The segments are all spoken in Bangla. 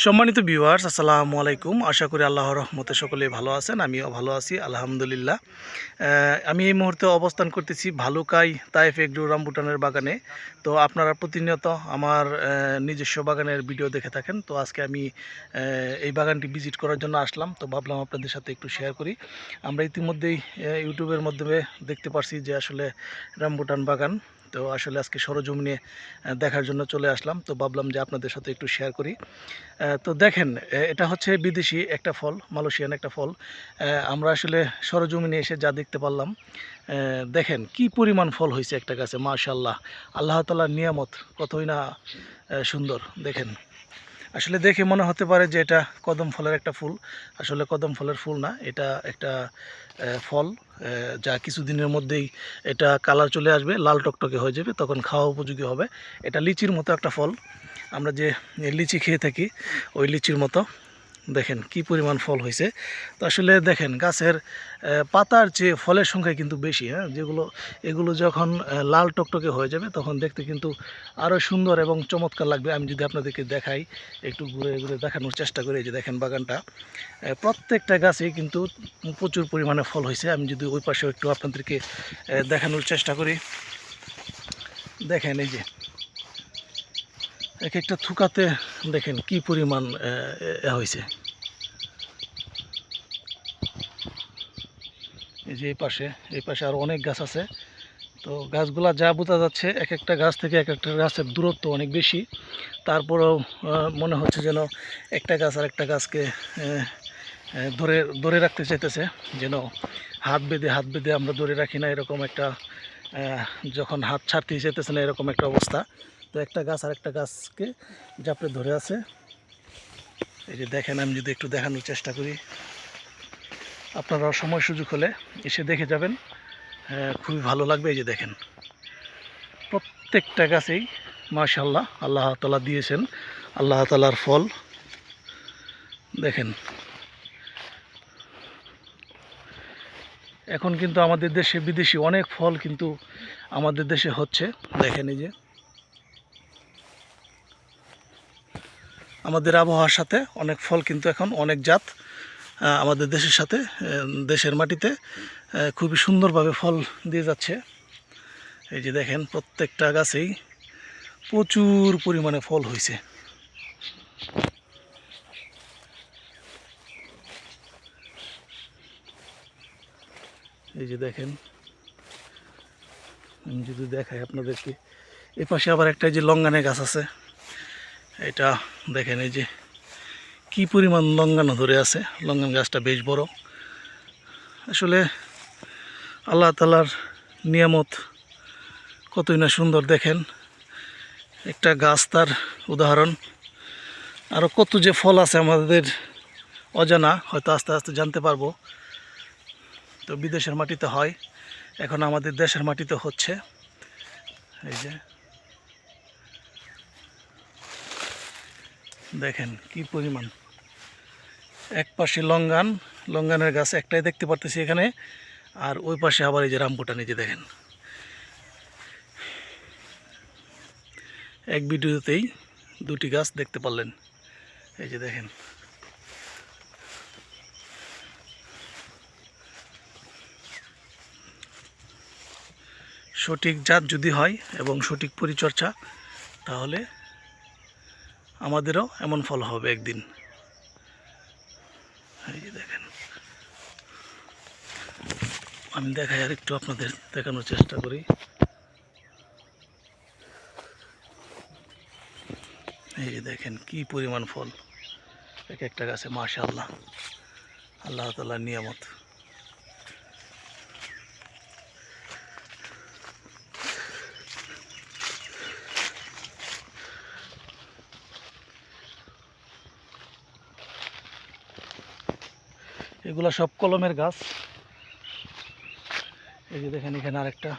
সম্মানিত ভিউয়ার্স, আসসালামু আলাইকুম। আশা করি আল্লাহর রহমতে সকলেই ভালো আছেন, আমিও ভালো আছি আলহামদুলিল্লাহ। আমি এই মুহূর্তে অবস্থান করতেছি ভালুকাই তাইফ এগ্রো রামবুটানের বাগানে। তো আপনারা প্রতিনিয়ত আমার নিজস্ব বাগানের ভিডিও দেখে থাকেন। তো আজকে আমি এই বাগানটি ভিজিট করার জন্য আসলাম, তো ভাবলাম আপনাদের সাথে একটু শেয়ার করি। আমরা ইতিমধ্যেই ইউটিউবের মাধ্যমে দেখতে পারছি যে আসলে রামবুটান বাগান, তো আসলে আজকে সরজমিনে দেখার জন্য চলে আসলাম। তো ভাবলাম যে আপনাদের সাথে একটু শেয়ার করি। তো দেখেন, এটা হচ্ছে বিদেশি একটা ফল, মালয়েশিয়ান একটা ফল। আমরা আসলে সরজমিনে এসে যা দেখতে পারলাম, দেখেন কি পরিমাণ ফল হয়েছে একটা গাছে, মাশাআল্লাহ। আল্লাহ তাআলার নিয়ামত কতই না সুন্দর। দেখেন, আসলে দেখে মনে হতে পারে যে এটা কদম ফলের একটা ফুল। আসলে কদম ফলের ফুল না, এটা একটা ফল, যা কিছুদিনের মধ্যেই এটা কালার চলে আসবে, লাল টকটকে হয়ে যাবে, তখন খাওয়া উপযোগী হবে। এটা লিচির মতো একটা ফল, আমরা যে লিচি খেয়ে থাকি ওই লিচির মতো। দেখেন কি পরিমাণ ফল হয়েছে। তো আসলে দেখেন, গাছের পাতার চেয়ে ফলের সংখ্যা কিন্তু বেশি। এগুলো যখন লাল টকটকে হয়ে যাবে তখন দেখতে কিন্তু আরও সুন্দর এবং চমৎকার লাগবে। আমি যদি আপনাদেরকে দেখাই, একটু ঘুরে ঘুরে দেখানোর চেষ্টা করি, যে দেখেন বাগানটা, প্রত্যেকটা গাছেই কিন্তু প্রচুর পরিমাণে ফল হয়েছে। আমি যদি ওই পাশেও একটু আপনাদেরকে দেখানোর চেষ্টা করি, দেখেন এই যে এক একটা থুকাতে দেখেন কি পরিমাণ হয়েছে। এই যে এই পাশে আরও অনেক গাছ আছে। তো গাছগুলা যা বোঝা যাচ্ছে, এক একটা গাছ থেকে এক একটা গাছের দূরত্ব অনেক বেশি। তারপরেও মনে হচ্ছে যেন একটা গাছ আর একটা গাছকে ধরে ধরে রাখতে চাইতেছে, যেন হাত বেঁধে আমরা ধরে রাখি না, এরকম একটা যখন হাত ছাড়তেই চাইতেছে না, এরকম একটা অবস্থা। তো একটা গাছ আর একটা গাছকে জাপড়ে ধরে আছে। এই যে দেখেন, আমি যদি একটু দেখানোর চেষ্টা করি, আপনারা সময় সুযোগ হলে এসে দেখে যাবেন, খুবই ভালো লাগবে। এই যে দেখেন, প্রত্যেকটা গাছেই মাশাআল্লাহ আল্লাহ তাআলা দিয়েছেন, আল্লাহ তাআলার ফল। দেখেন, এখন কিন্তু আমাদের দেশে বিদেশি অনেক ফল কিন্তু আমাদের দেশে হচ্ছে। দেখেন এই যে আমাদের আবহাওয়ার সাথে অনেক ফল কিন্তু এখন অনেক জাত আমাদের দেশের সাথে, দেশের মাটিতে খুবই সুন্দরভাবে ফল দিয়ে যাচ্ছে। এই যে দেখেন, প্রত্যেকটা গাছেই প্রচুর পরিমাণে ফল হয়েছে। এই যে দেখেন, আমি যদি দেখাই আপনাদেরকে, এই পাশে আবার একটা যে লঙ্গানের গাছ আছে, এটা দেখেন এই যে কি পরিমাণ লঙ্গানো ধরে আছে। লঙ্গান গাছটা বেশ বড়। আসলে আল্লাহ তাআলার নিয়ামত কতই না সুন্দর। দেখেন, একটা গাছ তার উদাহরণ, আরও কত যে ফল আছে আমাদের অজানা, হয়তো আস্তে আস্তে জানতে পারবো। তো বিদেশের মাটিতে হয়, এখন আমাদের দেশের মাটিতে হচ্ছে। এই যে দেখেন কি পরিমাণ, এক পাশে লঙ্গানের গাছ একটাই দেখতে পারতেছি এখানে, আর ওই পাশে আবার এই যে রামবুটান। এই যে দেখেন, এক ভিডিওতেই দুটি গাছ দেখতে পারলেন। এই যে দেখেন, সঠিক জাত যদি হয় এবং সঠিক পরিচর্যা, তাহলে আমাদেরও এমন ফল হবে একদিন। এই যে দেখেন, আমি দেখাই আর একটু আপনাদের দেখানোর চেষ্টা করি। এই যে দেখেন কি পরিমাণ ফল এক একটা গাছে, মাশাআল্লাহ আল্লাহ তাআলার নিয়ামত। এগুলা সব কলমের গাছ। এই যে দেখেন, এখানে আরেকটা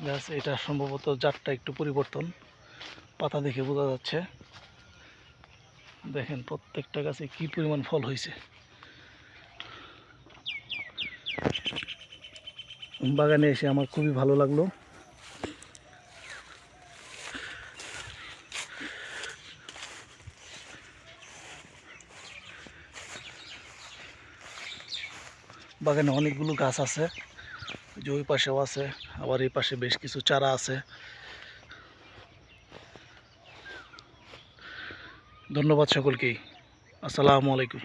গাছ, এটা সম্ভবত জাতটা একটু পরিবর্তন, পাতা দেখে বোঝা যাচ্ছে। দেখেন প্রত্যেকটা গাছে কি পরিমাণ ফল হয়েছে। বাগানে এসে আমার খুবই ভালো লাগলো। বাগানে অনেকগুলো গাছ আছে, যে ওই পাশেও আছে, আবার এই পাশে বেশ কিছু চারা আছে। ধন্যবাদ সকলকেই। আসসালামু আলাইকুম।